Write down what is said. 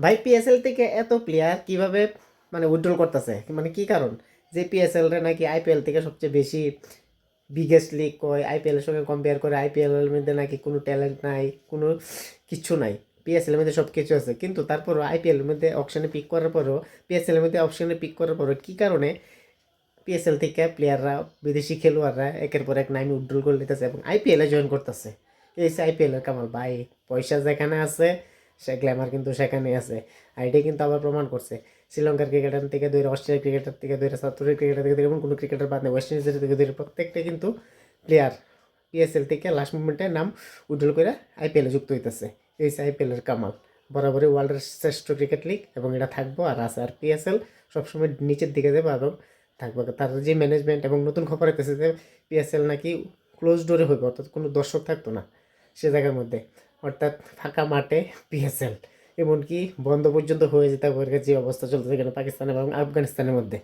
ভাই পিএসএল থেকে এত প্লেয়ার কিভাবে মানে উইথড্রল করতেছে, মানে কি কারণ? যে পিএসএল রে নাকি আইপিএল থেকে সবচেয়ে বেশি বিগেস্ট লিগ কয়, আইপিএল এর সঙ্গে কম্পেয়ার করে আইপিএল এর মধ্যে নাকি কোনো ট্যালেন্ট নাই, কোনো কিচ্ছু নাই। পিএসএল এর মধ্যে সব কিছু আছে, কিন্তু তারপরও আইপিএল এর মধ্যে অপশনে পিক করার পরও, পিএসএল এর মধ্যে অপশনে পিক করার পরও কি কারণে পিএসএল থেকে প্লেয়াররা, বিদেশি খেলোয়াড়রা একের পর এক নামে উইথড্রল করে নিতেছে এবং আইপিএল এ জয়েন করতেছে? এই আইপিএল এর কামাল ভাই। পয়সা যেখানে আছে সে গ্ল্যামার কিন্তু সেখানেই আছে। আইডি কিন্তু আবার প্রমাণ করছে। শ্রীলঙ্কার ক্রিকেটার থেকে ধরে, অস্ট্রেলিয়ার ক্রিকেটার থেকে ধরে, সাউথ আফ্রিকার ক্রিকেটার থেকে ধরে, এমন কোনো ক্রিকেটার বাদ নেই, ওয়েস্ট ইন্ডিজের থেকে ধরে প্রত্যেকটা কিন্তু প্লেয়ার পিএসএল থেকে লাস্ট মুভমেন্টে নাম উইথড্রল করে আইপিএলে যুক্ত হইতেছে। এই আইপিএল এর কামাল। বরাবরই ওয়ার্ল্ডের শ্রেষ্ঠ ক্রিকেট লিগ এবং এটা থাকবো আর আছে। আর পিএসএল সবসময় নিচের দিকে যাবে এবং থাকবে। তার যে ম্যানেজমেন্ট, এবং নতুন খবর হইতেছে যে পিএসএল নাকি ক্লোজ ডোরে হইবে, অর্থাৎ কোনো দর্শক থাকতো না সে জায়গার মধ্যে, অর্থাৎ ফাঁকা মাঠে পিএসএল, এমনকি বন্ধ পর্যন্ত হয়ে যেতে পারে, যে অবস্থা চলতেছে এখানে পাকিস্তান এবং আফগানিস্তানের মধ্যে।